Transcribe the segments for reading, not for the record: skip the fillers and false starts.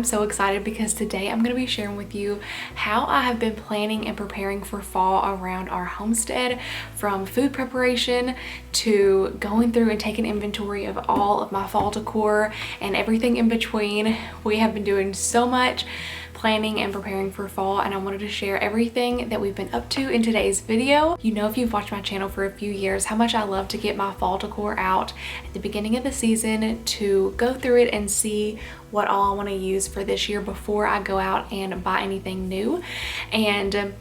so excited because today I'm going to be sharing with you how I have been planning and preparing for fall around our homestead, from food preparation to going through and taking inventory of all of my fall decor and everything in between. We have been doing so much planning and preparing for fall, and I wanted to share everything that we've been up to in today's video. You know, if you've watched my channel for a few years, how much I love to get my fall decor out at the beginning of the season to go through it and see what all I want to use for this year before I go out and buy anything new. And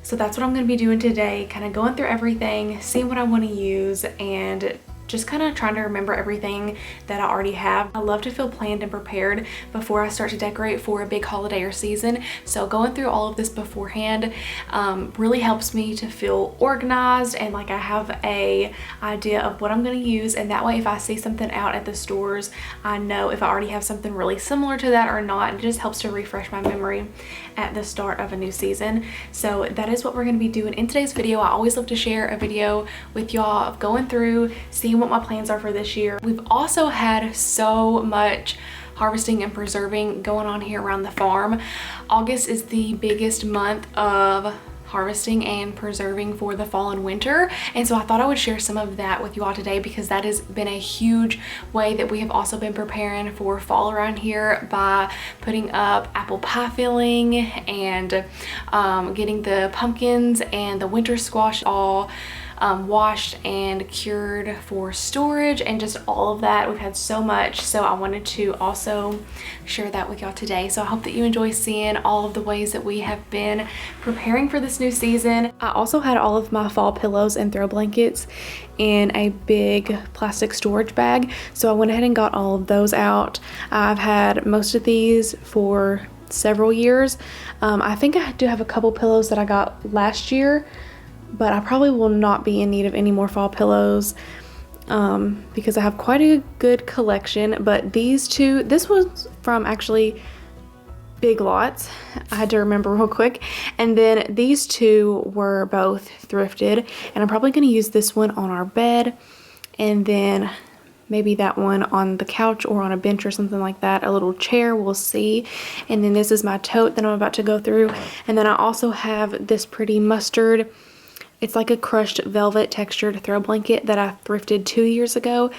so that's what I'm going to be doing today, kind of going through everything, seeing what I want to use, and just kind of trying to remember everything that I already have. I love to feel planned and prepared before I start to decorate for a big holiday or season. So going through all of this beforehand really helps me to feel organized and like I have a idea of what I'm going to use. And that way, if I see something out at the stores, I know if I already have something really similar to that or not. It just helps to refresh my memory at the start of a new season. So that is what we're going to be doing in today's video. I always love to share a video with y'all of going through, seeing what my plans are for this year. We've also had so much harvesting and preserving going on here around the farm. August is the biggest month of harvesting and preserving for the fall and winter, and so I thought I would share some of that with you all today, because that has been a huge way that we have also been preparing for fall around here by putting up apple pie filling and getting the pumpkins and the winter squash all washed and cured for storage, and just all of that. We've had so much, so I wanted to also share that with y'all today. So I hope that you enjoy seeing all of the ways that we have been preparing for this new season. I also had all of my fall pillows and throw blankets in a big plastic storage bag, so I went ahead and got all of those out. I've had most of these for several years. I think I do have a couple pillows that I got last year, but I probably will not be in need of any more fall pillows because I have quite a good collection. But these two, this was from actually Big Lots. I had to remember real quick. And then these two were both thrifted, and I'm probably going to use this one on our bed, and then maybe that one on the couch or on a bench or something like that, a little chair, we'll see. And then this is my tote that I'm about to go through. And then I also have this pretty mustard, it's like a crushed velvet textured throw blanket that I thrifted 2 years ago,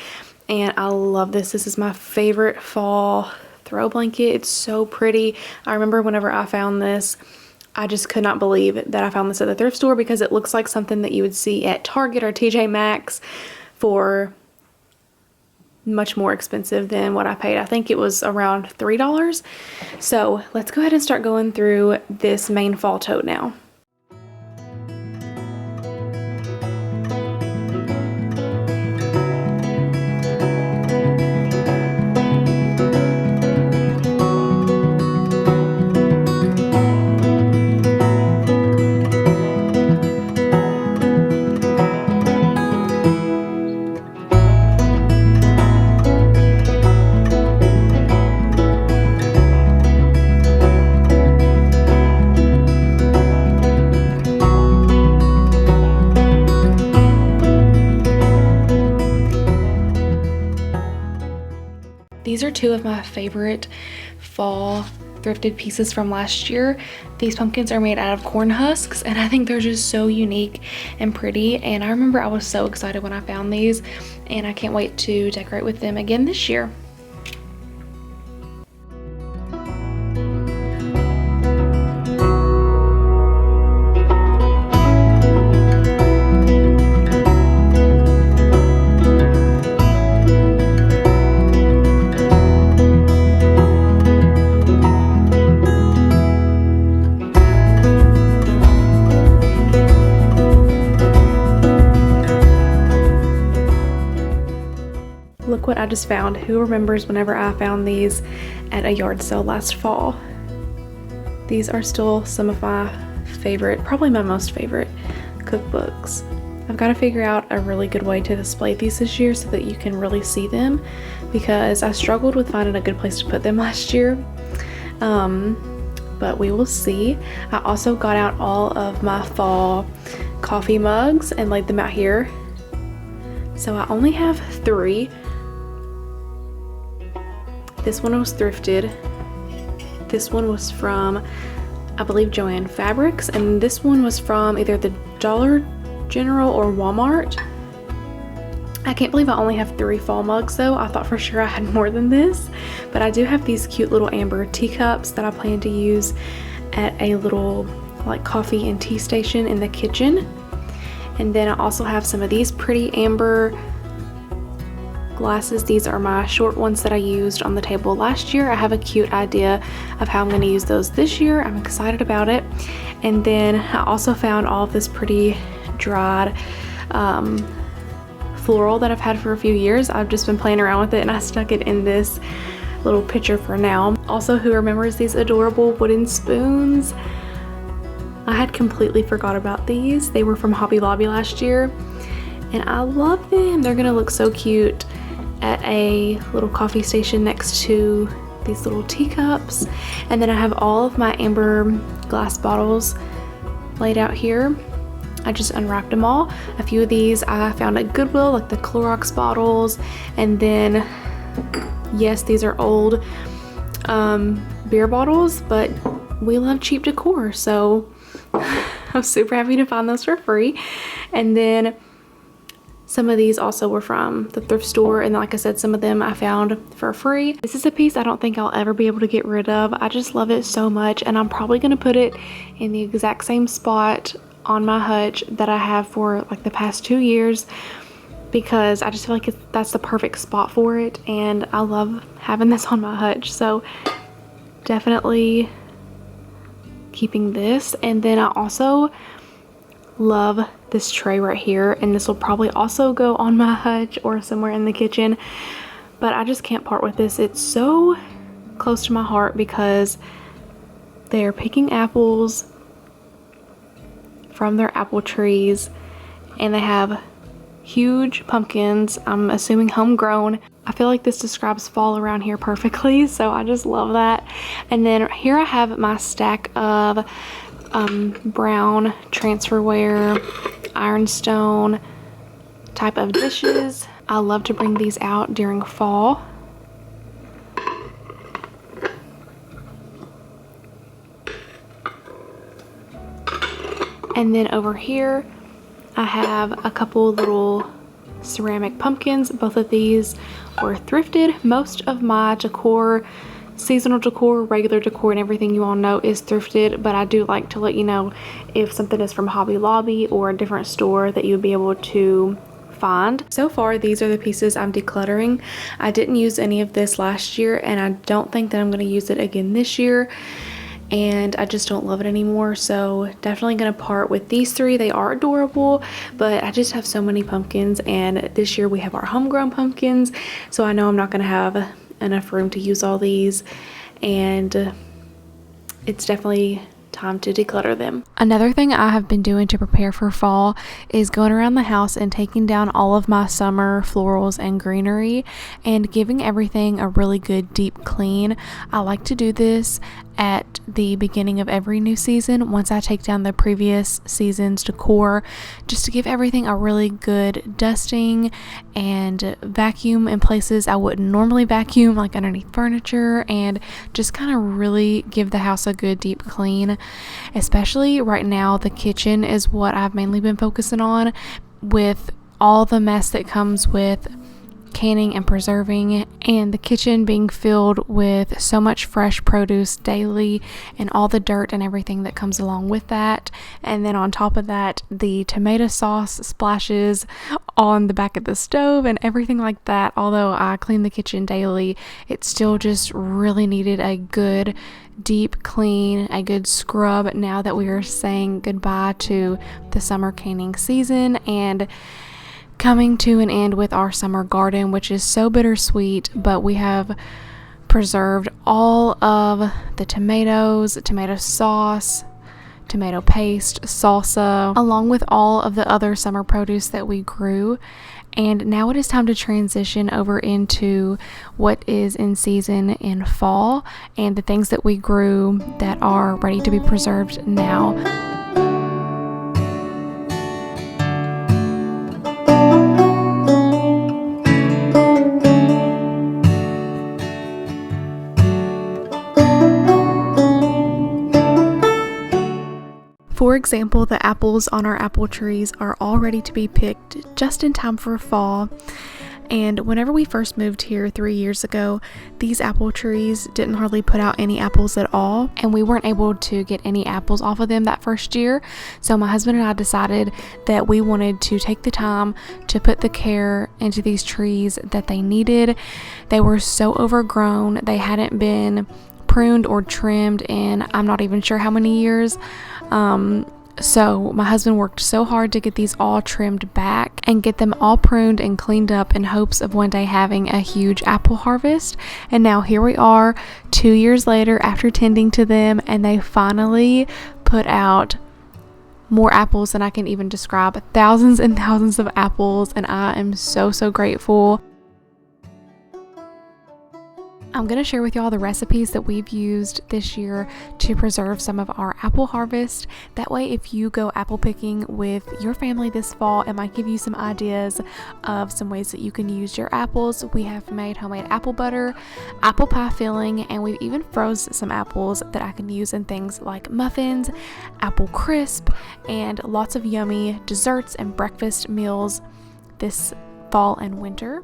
and I love this. This is my favorite fall throw blanket. It's so pretty. I remember whenever I found this, I just could not believe that I found this at the thrift store, because it looks like something that you would see at Target or TJ Maxx for much more expensive than what I paid. I think it was around $3. So let's go ahead and start going through this main fall tote now. These are two of my favorite fall thrifted pieces from last year. These pumpkins are made out of corn husks, and I think they're just so unique and pretty. And I remember I was so excited when I found these, and I can't wait to decorate with them again this year. Look what I just found. Who remembers whenever I found these at a yard sale last fall? These are still some of my favorite, probably my most favorite cookbooks. I've got to figure out a really good way to display these this year so that you can really see them, because I struggled with finding a good place to put them last year. But we will see. I also got out all of my fall coffee mugs and laid them out here. So I only have 3. This one was thrifted. This one was from, I believe, Joann Fabrics, and this one was from either the Dollar General or Walmart. I can't believe I only have 3 fall mugs though. I thought for sure I had more than this, but I do have these cute little amber teacups that I plan to use at a little like coffee and tea station in the kitchen. And then I also have some of these pretty amber glasses. These are my short ones that I used on the table last year. I have a cute idea of how I'm going to use those this year. I'm excited about it. And then I also found all of this pretty dried floral that I've had for a few years. I've just been playing around with it and I stuck it in this little pitcher for now. Also, who remembers these adorable wooden spoons? I had completely forgot about these. They were from Hobby Lobby last year and I love them. They're gonna look so cute at a little coffee station next to these little teacups. And then I have all of my amber glass bottles laid out here. I just unwrapped them all. A few of these I found at Goodwill, like the Clorox bottles. And then, yes, these are old beer bottles, but we love cheap decor, so I'm super happy to find those for free. And then some of these also were from the thrift store, and like I said, some of them I found for free. This is a piece I don't think I'll ever be able to get rid of. I just love it so much, and I'm probably gonna put it in the exact same spot on my hutch that I have for like the past 2 years, because I just feel like that's the perfect spot for it, and I love having this on my hutch. So definitely keeping this. And then I also love this tray right here, and this will probably also go on my hutch or somewhere in the kitchen, but I just can't part with this. It's so close to my heart because they're picking apples from their apple trees, and they have huge pumpkins. I'm assuming homegrown. I feel like this describes fall around here perfectly, so I just love that. And then here I have my stack of brown transferware, ironstone type of dishes. I love to bring these out during fall. And then over here I have a couple little ceramic pumpkins. Both of these were thrifted. Most of my decor, seasonal decor, regular decor, and everything you all know is thrifted, but I do like to let you know if something is from Hobby Lobby or a different store that you'll be able to find. So far, these are the pieces I'm decluttering. I didn't use any of this last year, and I don't think that I'm going to use it again this year, and I just don't love it anymore. So definitely going to part with these 3. They are adorable, but I just have so many pumpkins, and this year we have our homegrown pumpkins, so I know I'm not going to have enough room to use all these, and it's definitely time to declutter them. Another thing I have been doing to prepare for fall is going around the house and taking down all of my summer florals and greenery and giving everything a really good deep clean. I like to do this at the beginning of every new season once I take down the previous season's decor, just to give everything a really good dusting and vacuum in places I wouldn't normally vacuum, like underneath furniture, and just kind of really give the house a good deep clean. Especially right now, the kitchen is what I've mainly been focusing on, with all the mess that comes with canning and preserving, and the kitchen being filled with so much fresh produce daily and all the dirt and everything that comes along with that. And then on top of that, the tomato sauce splashes on the back of the stove and everything like that. Although I clean the kitchen daily, it still just really needed a good deep clean, a good scrub now that we are saying goodbye to the summer canning season and coming to an end with our summer garden, which is so bittersweet. But we have preserved all of the tomatoes, tomato sauce, tomato paste, salsa, along with all of the other summer produce that we grew. And now it is time to transition over into what is in season in fall and the things that we grew that are ready to be preserved now. For example, the apples on our apple trees are all ready to be picked just in time for fall. And whenever we first moved here 3 years ago, these apple trees didn't hardly put out any apples at all, and we weren't able to get any apples off of them that first year. So my husband and I decided that we wanted to take the time to put the care into these trees that they needed. They were so overgrown. They hadn't been pruned or trimmed in I'm not even sure how many years. So my husband worked so hard to get these all trimmed back and get them all pruned and cleaned up in hopes of one day having a huge apple harvest. And now here we are 2 years later after tending to them, and they finally put out more apples than I can even describe. Thousands and thousands of apples, and I am so grateful. I'm going to share with y'all the recipes that we've used this year to preserve some of our apple harvest. That way, if you go apple picking with your family this fall, it might give you some ideas of some ways that you can use your apples. We have made homemade apple butter, apple pie filling, and we've even froze some apples that I can use in things like muffins, apple crisp, and lots of yummy desserts and breakfast meals this fall and winter.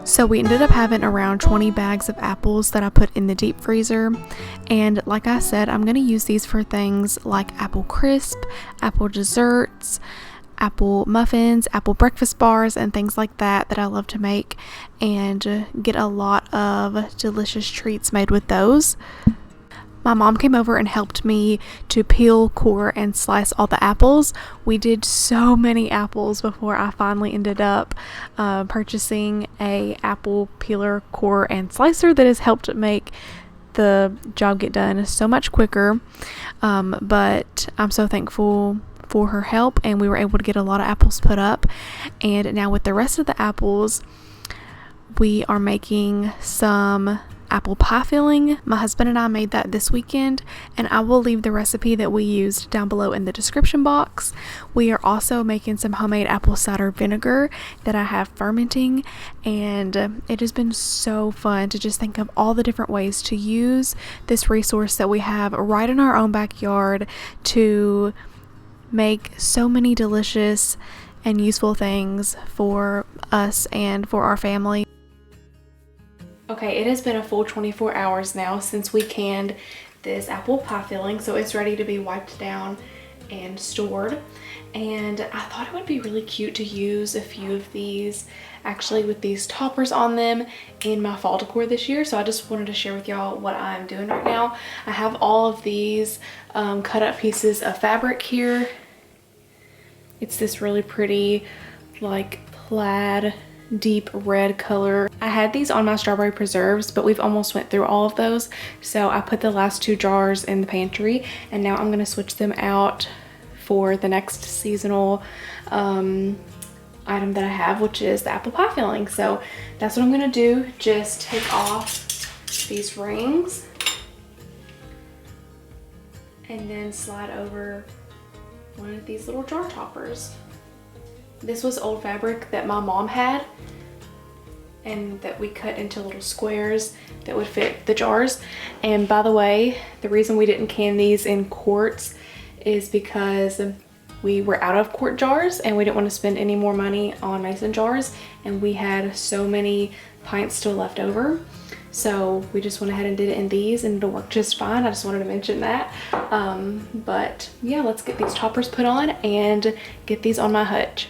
So we ended up having around 20 bags of apples that I put in the deep freezer. And like I said, I'm going to use these for things like apple crisp, apple desserts, apple muffins, apple breakfast bars, and things like that I love to make, and get a lot of delicious treats made with those. My mom came over and helped me to peel, core, and slice all the apples. We did so many apples before I finally ended up purchasing a apple peeler, core, and slicer that has helped make the job get done so much quicker. But I'm so thankful for her help, and we were able to get a lot of apples put up. And now with the rest of the apples, we are making some apple pie filling. My husband and I made that this weekend, and I will leave the recipe that we used down below in the description box. We are also making some homemade apple cider vinegar that I have fermenting, and it has been so fun to just think of all the different ways to use this resource that we have right in our own backyard to make so many delicious and useful things for us and for our family. Okay, it has been a full 24 hours now since we canned this apple pie filling, so it's ready to be wiped down and stored. And I thought it would be really cute to use a few of these actually with these toppers on them in my fall decor this year. So I just wanted to share with y'all what I'm doing right now. I have all of these cut up pieces of fabric here. It's this really pretty like plaid deep red color. I had these on my strawberry preserves, but we've almost went through all of those, so I put the last 2 jars in the pantry, and now I'm going to switch them out for the next seasonal item that I have, which is the apple pie filling. So that's what I'm going to do. Just take off these rings and then slide over one of these little jar toppers. This was old fabric that my mom had and that we cut into little squares that would fit the jars. And by the way, the reason we didn't can these in quarts is because we were out of quart jars and we didn't want to spend any more money on mason jars, and we had so many pints still left over. So we just went ahead and did it in these, and it'll work just fine. I just wanted to mention that. But yeah, let's get these toppers put on and get these on my hutch.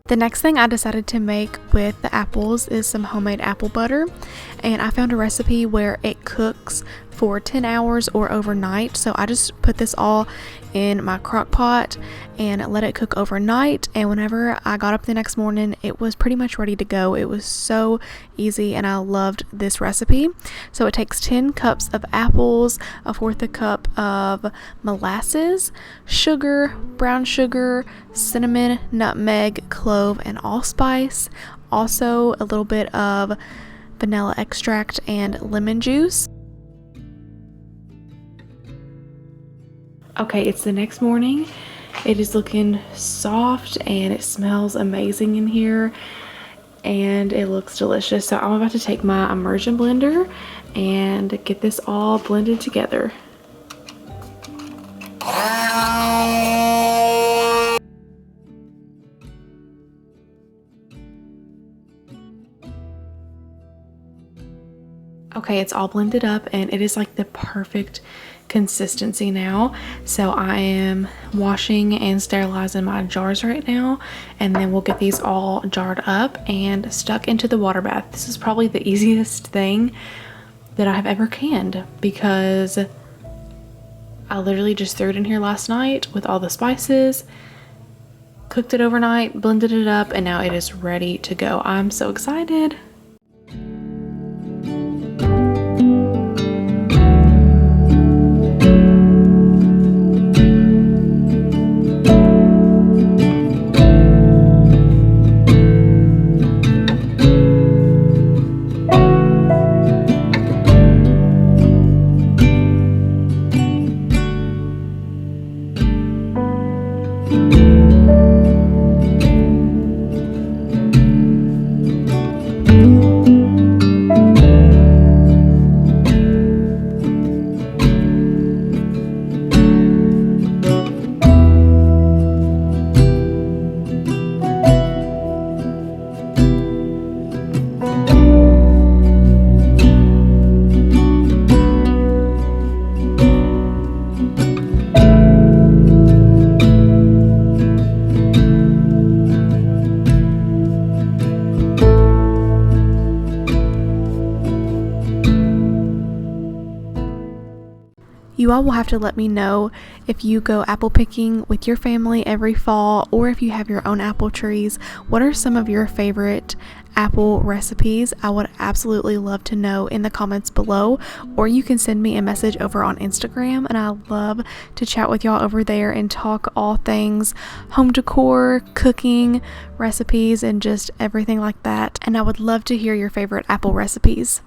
The next thing I decided to make with the apples is some homemade apple butter, and I found a recipe where it cooks for 10 hours or overnight. So I just put this all in my crock pot and let it cook overnight, and whenever I got up the next morning it was pretty much ready to go. It was so easy and I loved this recipe. So it takes 10 cups of apples, a fourth a cup of molasses, sugar, brown sugar, cinnamon, nutmeg, clove, and allspice, also a little bit of vanilla extract and lemon juice. Okay, it's the next morning. It is looking soft and it smells amazing in here and it looks delicious. So I'm about to take my immersion blender and get this all blended together. Okay, it's all blended up and it is like the perfect consistency now. So I am washing and sterilizing my jars right now, and then we'll get these all jarred up and stuck into the water bath. This is probably the easiest thing that I have ever canned because I literally just threw it in here last night with all the spices, cooked it overnight, blended it up, and now it is ready to go. I'm so excited. You all will have to let me know if you go apple picking with your family every fall, or if you have your own apple trees. What are some of your favorite apple recipes? I would absolutely love to know in the comments below, or you can send me a message over on Instagram, and I love to chat with y'all over there and talk all things home decor, cooking, recipes, and just everything like that. And I would love to hear your favorite apple recipes.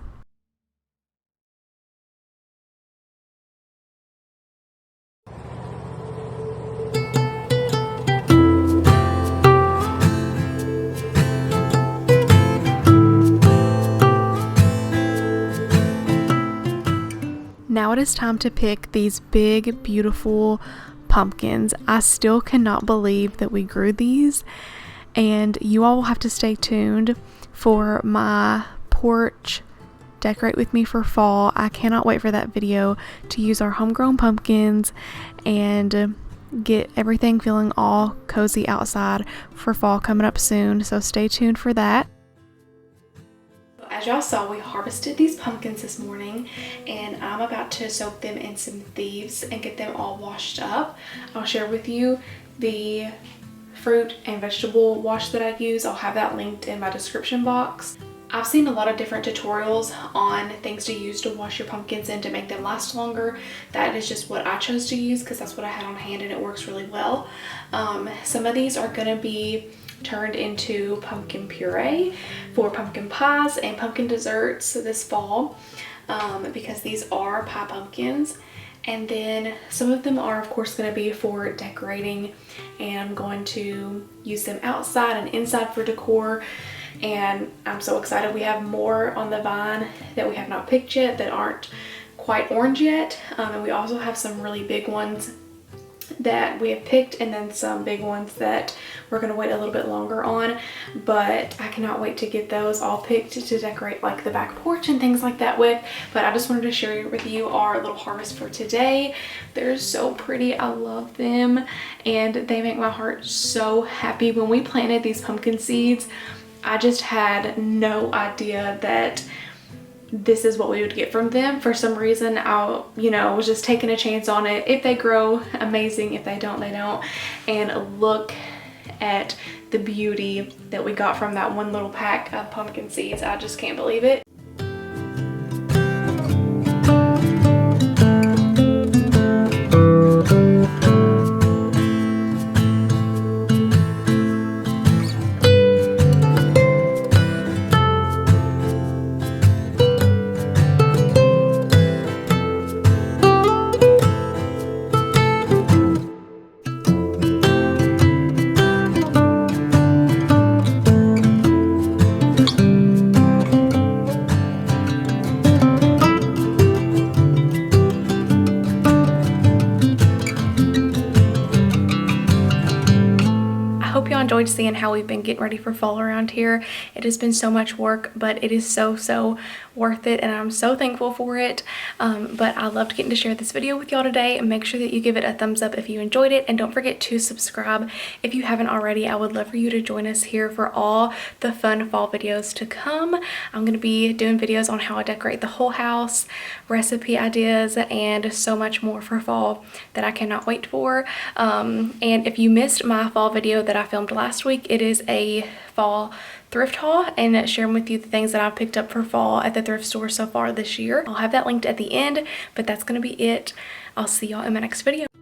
Now it is time to pick these big, beautiful pumpkins. I still cannot believe that we grew these, and you all will have to stay tuned for my porch decorate with me for fall. I cannot wait for that video to use our homegrown pumpkins and get everything feeling all cozy outside for fall coming up soon, so stay tuned for that. As y'all saw, we harvested these pumpkins this morning, and I'm about to soak them in some Thieves and get them all washed up. I'll share with you the fruit and vegetable wash that I use. I'll have that linked in my description box. I've seen a lot of different tutorials on things to use to wash your pumpkins and to make them last longer. That is just what I chose to use because that's what I had on hand and it works really well. Some of these are going to be turned into pumpkin puree for pumpkin pies and pumpkin desserts this fall, because these are pie pumpkins. And then some of them are of course going to be for decorating, and I'm going to use them outside and inside for decor. And I'm so excited. We have more on the vine that we have not picked yet that aren't quite orange yet, and we also have some really big ones that we have picked, and then some big ones that we're going to wait a little bit longer on. But I cannot wait to get those all picked to decorate like the back porch and things like that with. But I just wanted to share with you our little harvest for today. They're so pretty. I love them and they make my heart so happy. When we planted these pumpkin seeds, I just had no idea that this is what we would get from them. For some reason, I, was just taking a chance on it. If they grow, amazing. If they don't, they don't. And look at the beauty that we got from that one little pack of pumpkin seeds. I just can't believe it. Enjoyed seeing how we've been getting ready for fall around here. It has been so much work, but it is so worth it, and I'm so thankful for it. But I loved getting to share this video with y'all today. Make sure that you give it a thumbs up if you enjoyed it, and don't forget to subscribe if you haven't already. I would love for you to join us here for all the fun fall videos to come. I'm going to be doing videos on how I decorate the whole house, recipe ideas, and so much more for fall that I cannot wait for. And if you missed my fall video that I filmed last week, it is a fall thrift haul and sharing with you the things that I've picked up for fall at the thrift store so far this year. I'll have that linked at the end, but that's going to be it. I'll see y'all in my next video.